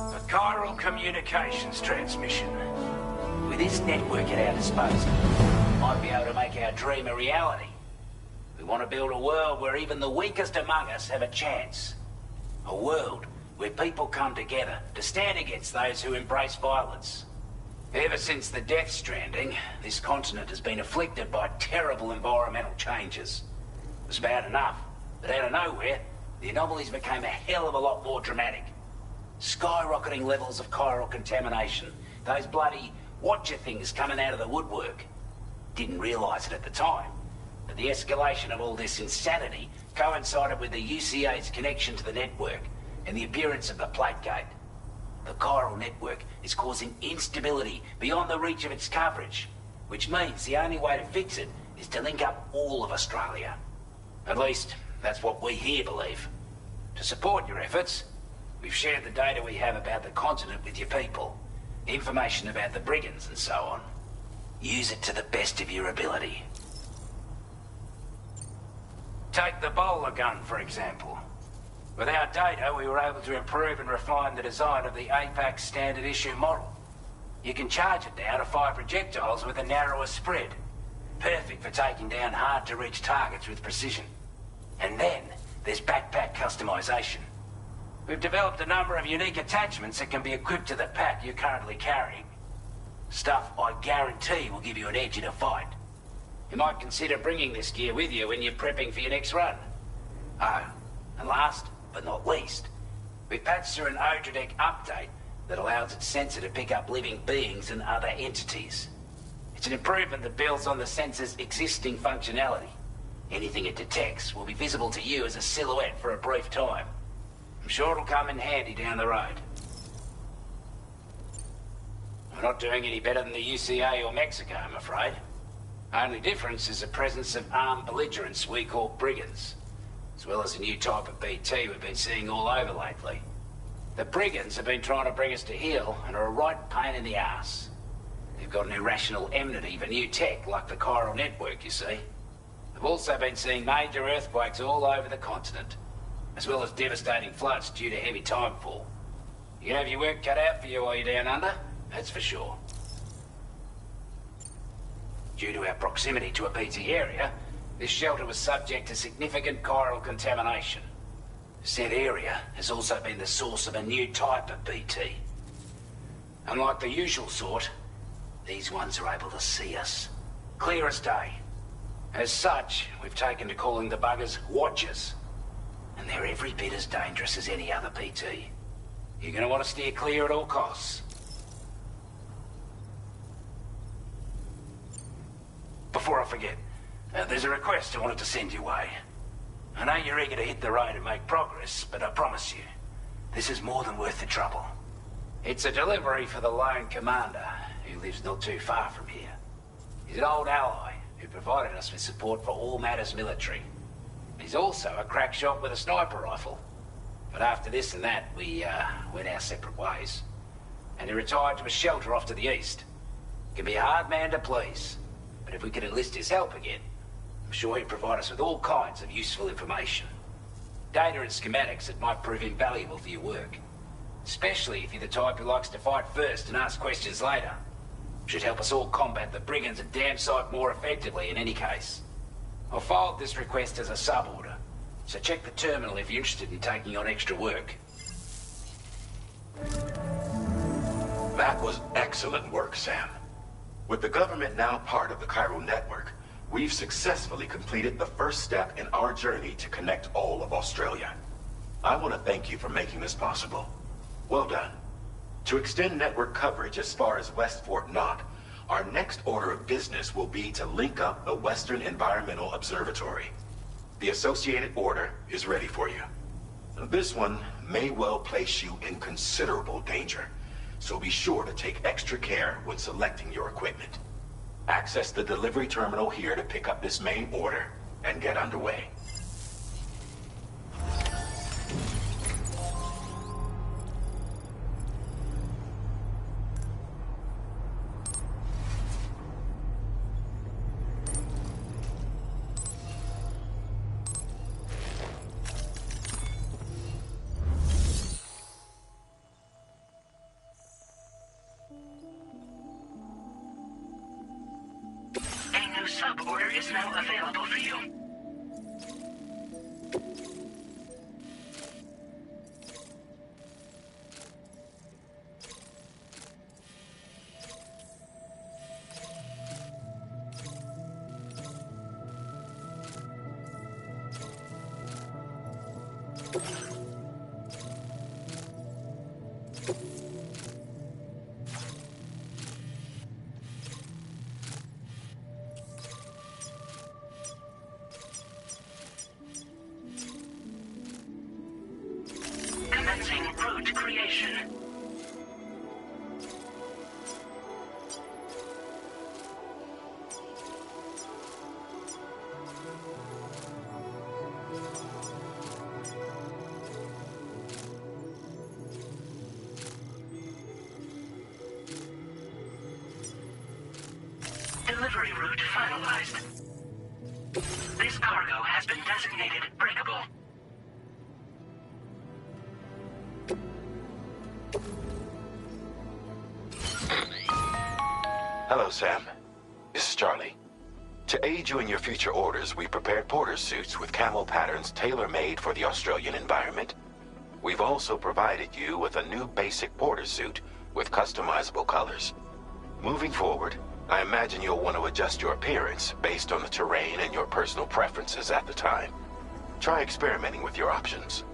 A chiral communications transmission. With this network at our disposal, we might be able to make our dream a reality. We want to build a world where even the weakest among us have a chance. A world where people come together to stand against those who embrace violence. Ever since the Death Stranding, this continent has been afflicted by terrible environmental changes. It was bad enough, but out of nowhere, the anomalies became a hell of a lot more dramatic. Skyrocketing levels of chiral contamination. Those bloody watcher things coming out of the woodwork. Didn't realise it at the time, but the escalation of all this insanity coincided with the UCA's connection to the network and the appearance of the plate gate. The chiral network is causing instability beyond the reach of its coverage, which means the only way to fix it is to link up all of Australia. At least, that's what we here believe. To support your efforts, we've shared the data we have about the continent with your people. Information about the brigands and so on. Use it to the best of your ability. Take the bowler gun, for example. With our data, we were able to improve and refine the design of the APAC standard issue model. You can charge it now to fire projectiles with a narrower spread. Perfect for taking down hard-to-reach targets with precision. And then, there's backpack customization. We've developed a number of unique attachments that can be equipped to the pack you're currently carrying. Stuff I guarantee will give you an edge in a fight. You might consider bringing this gear with you when you're prepping for your next run. Oh, and last but not least, we patched through an Odradek update that allows its sensor to pick up living beings and other entities. It's an improvement that builds on the sensor's existing functionality. Anything it detects will be visible to you as a silhouette for a brief time. I'm sure it'll come in handy down the road. We're not doing any better than the UCA or Mexico, I'm afraid. Only difference is the presence of armed belligerents we call brigands, as well as a new type of BT we've been seeing all over lately. The brigands have been trying to bring us to heel and are a right pain in the ass. They've got an irrational enmity for new tech like the chiral network, you see. They've also been seeing major earthquakes all over the continent, as well as devastating floods due to heavy timefall. You can have your work cut out for you while you're down under, that's for sure. Due to our proximity to a BT area, this shelter was subject to significant chiral contamination. Said area has also been the source of a new type of BT. Unlike the usual sort, these ones are able to see us. Clear as day. As such, we've taken to calling the buggers Watchers. And they're every bit as dangerous as any other BT. You're gonna want to steer clear at all costs. Before I forget, there's a request I wanted to send your way. I know you're eager to hit the road and make progress, but I promise you, this is more than worth the trouble. It's a delivery for the lone commander, who lives not too far from here. He's an old ally who provided us with support for all matters military. He's also a crack shot with a sniper rifle. But after this and that, we went our separate ways. And he retired to a shelter off to the east. Can be a hard man to please, but if we could enlist his help again, I'm sure he'd provide us with all kinds of useful information. Data and schematics that might prove invaluable for your work. Especially if you're the type who likes to fight first and ask questions later. Should help us all combat the brigands a damn sight more effectively in any case. I've filed this request as a sub-order, so check the terminal if you're interested in taking on extra work. That was excellent work, Sam. With the government now part of the chiral network, we've successfully completed the first step in our journey to connect all of Australia. I want to thank you for making this possible. Well done. To extend network coverage as far as West Fort Knott, our next order of business will be to link up the Western Environmental Observatory. The associated order is ready for you. This one may well place you in considerable danger, so be sure to take extra care when selecting your equipment. Access the delivery terminal here to pick up this main order and get underway. Sub order is now available for you. Commencing route creation. Delivery route finalized. This cargo has been designated breakable. Hello, Sam. This is Charlie. To aid you in your future orders, we prepared porter suits with camo patterns tailor-made for the Australian environment. We've also provided you with a new basic porter suit with customizable colors. Moving forward, I imagine you'll want to adjust your appearance based on the terrain and your personal preferences at the time. Try experimenting with your options.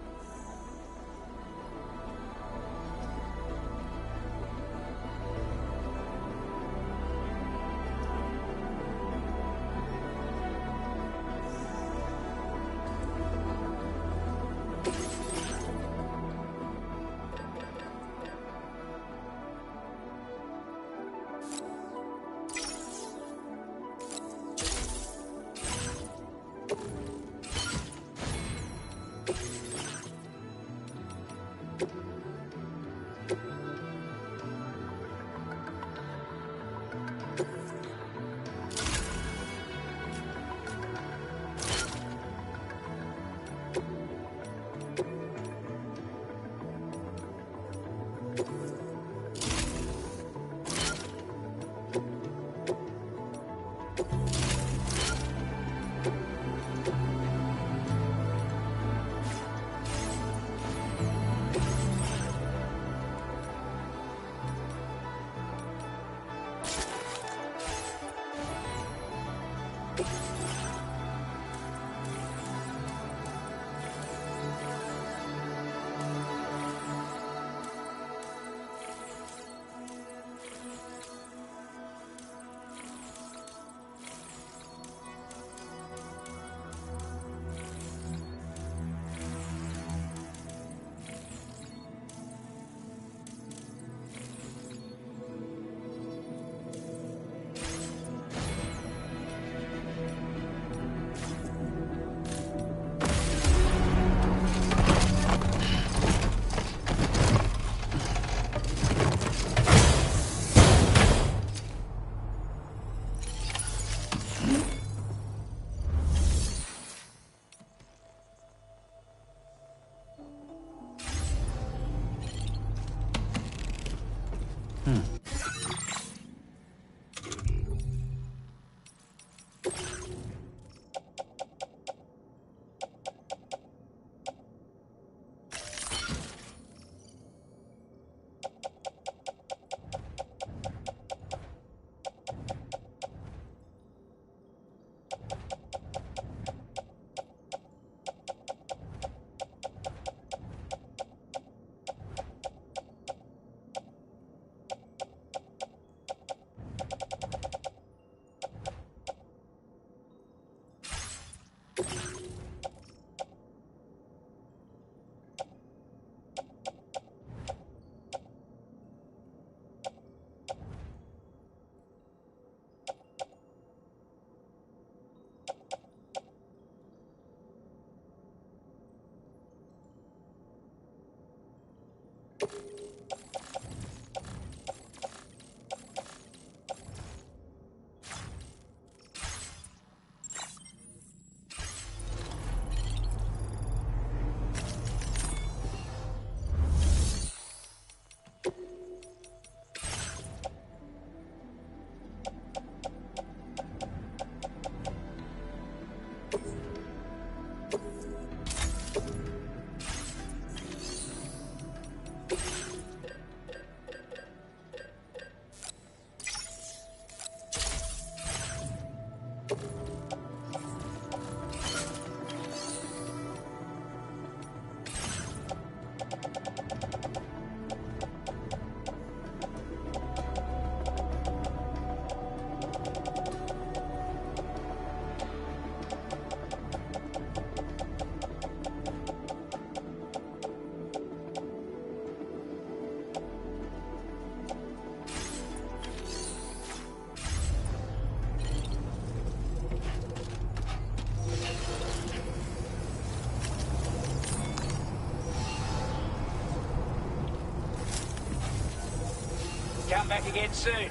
Come back again soon.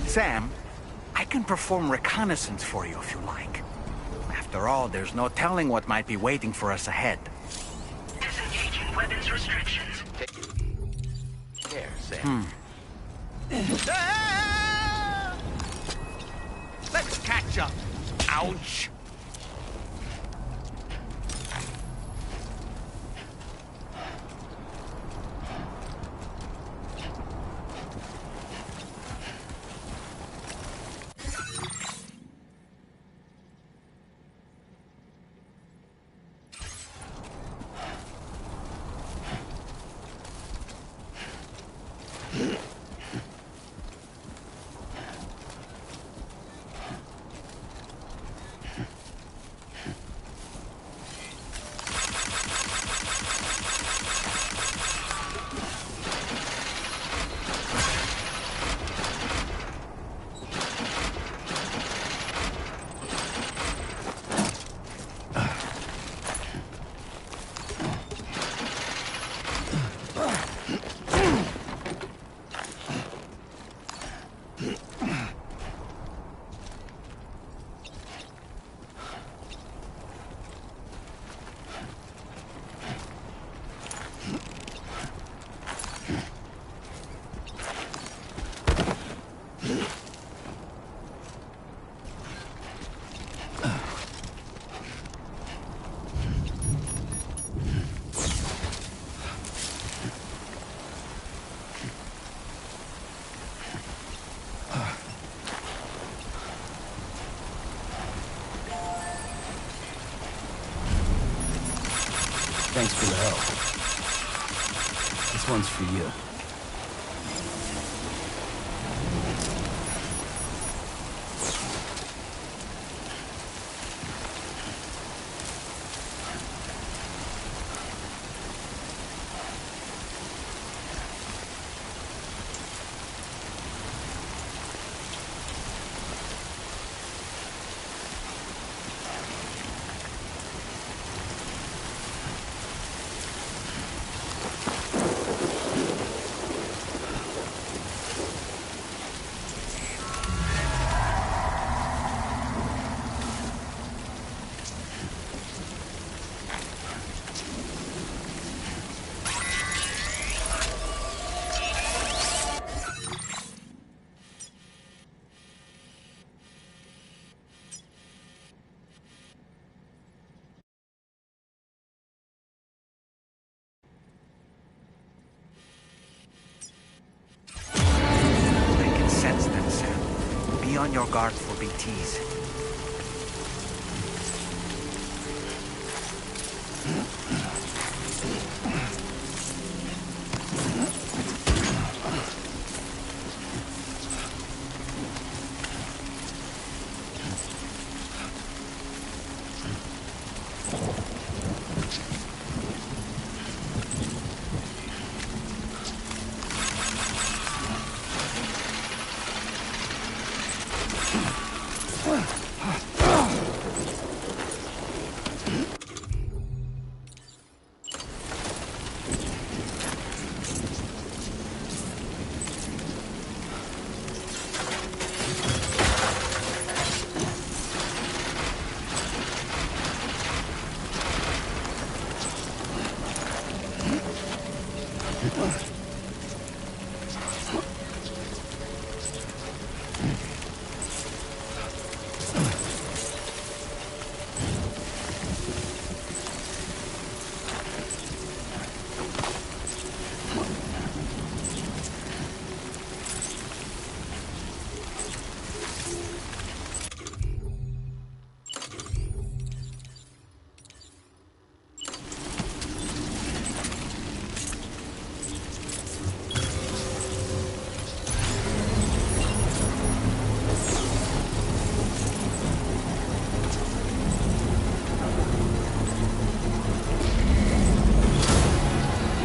Sam, I can perform reconnaissance for you if you like. After all, there's no telling what might be waiting for us ahead. Disengaging weapons restrictions. Here, Sam. Let's catch up. Ouch. Thanks for the help. This one's for you. I can sense them, Sam. Be on your guard for BTs.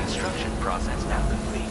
Construction process now complete.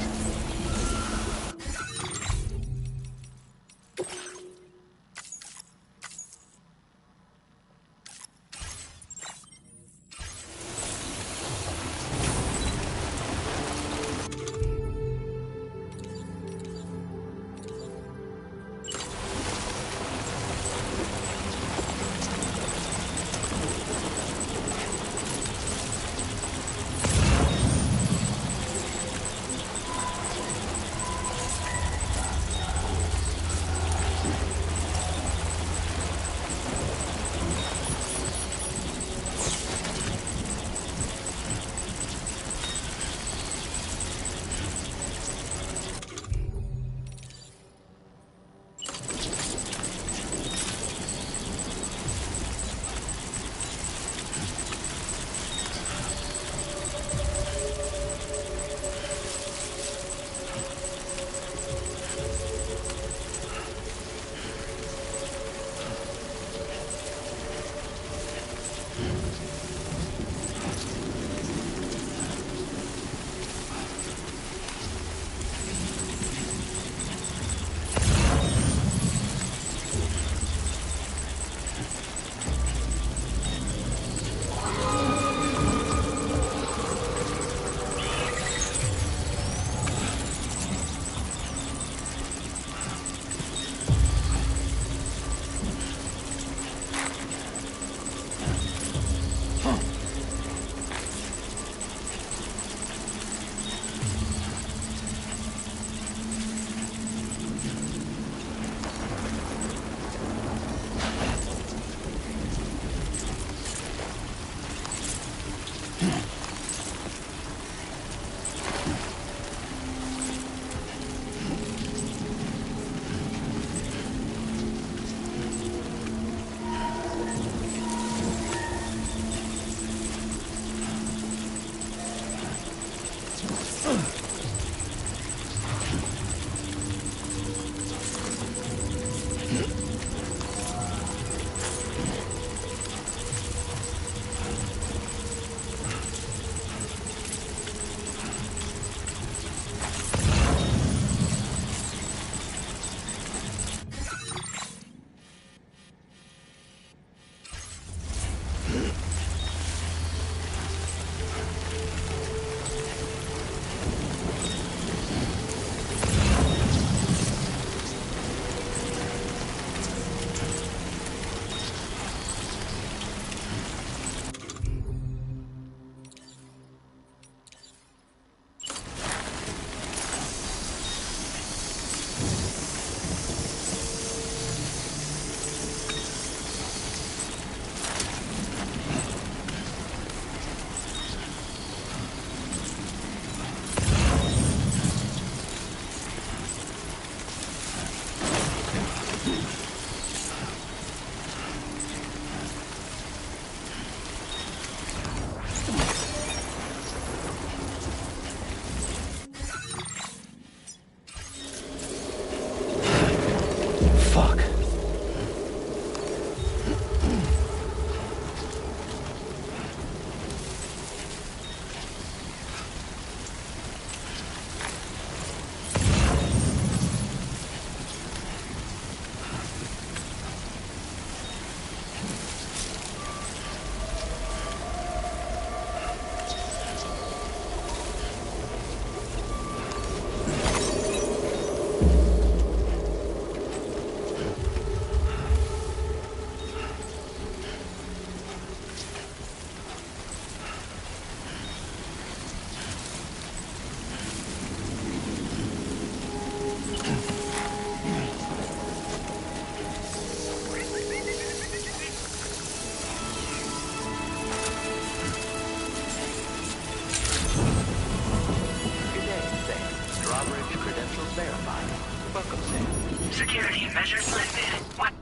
Security measures lifted. What?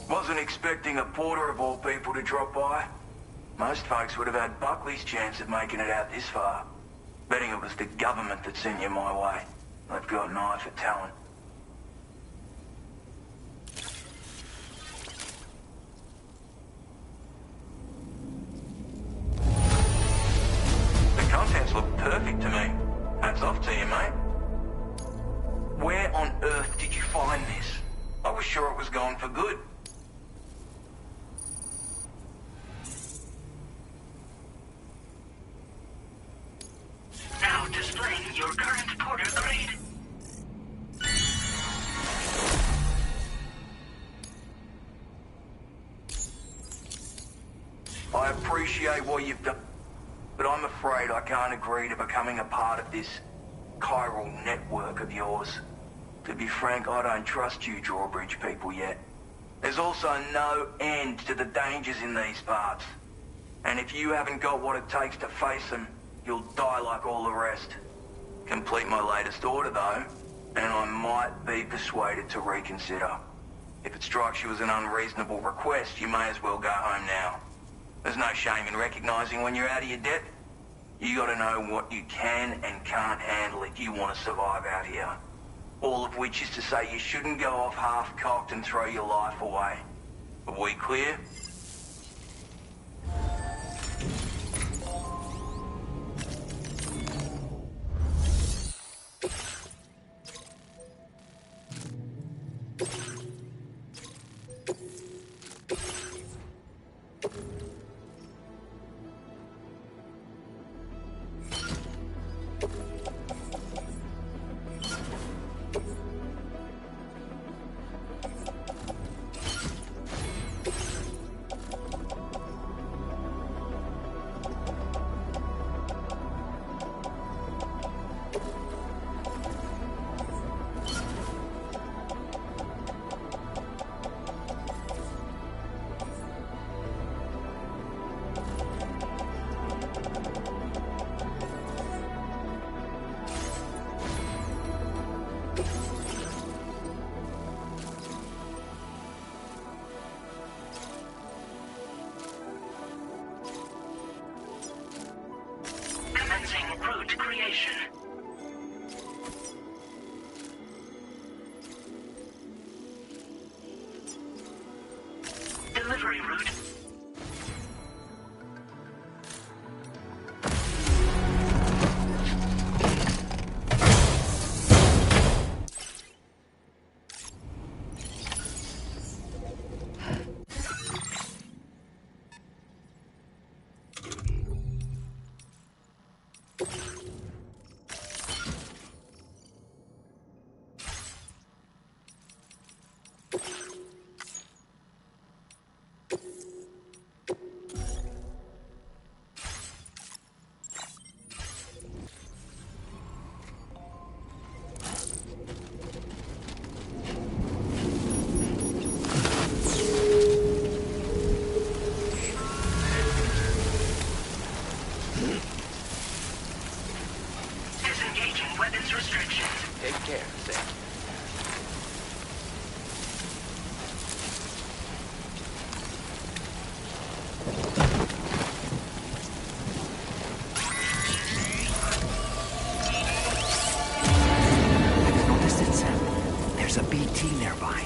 Wasn't expecting a porter of all people to drop by. Most folks would have had Buckley's chance of making it out this far. Betting it was the government that sent you my way. They've got an eye for talent. The contents look perfect to me. Hats off to you, mate. Where on earth did you find this? I was sure it was gone for good. Now displaying your current porter grade. I appreciate what you've done, but I'm afraid I can't agree to becoming a part of this chiral network of yours. To be frank, I don't trust you drawbridge people yet. There's also no end to the dangers in these parts. And if you haven't got what it takes to face them, you'll die like all the rest. Complete my latest order, though, and I might be persuaded to reconsider. If it strikes you as an unreasonable request, you may as well go home now. There's no shame in recognizing when you're out of your depth. You gotta know what you can and can't handle if you want to survive out here. All of which is to say you shouldn't go off half-cocked and throw your life away. Are we clear? care, Sam. I've noticed it, Sam. There's a BT nearby.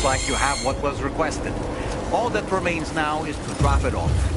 Like you have what was requested. All that remains now is to drop it off.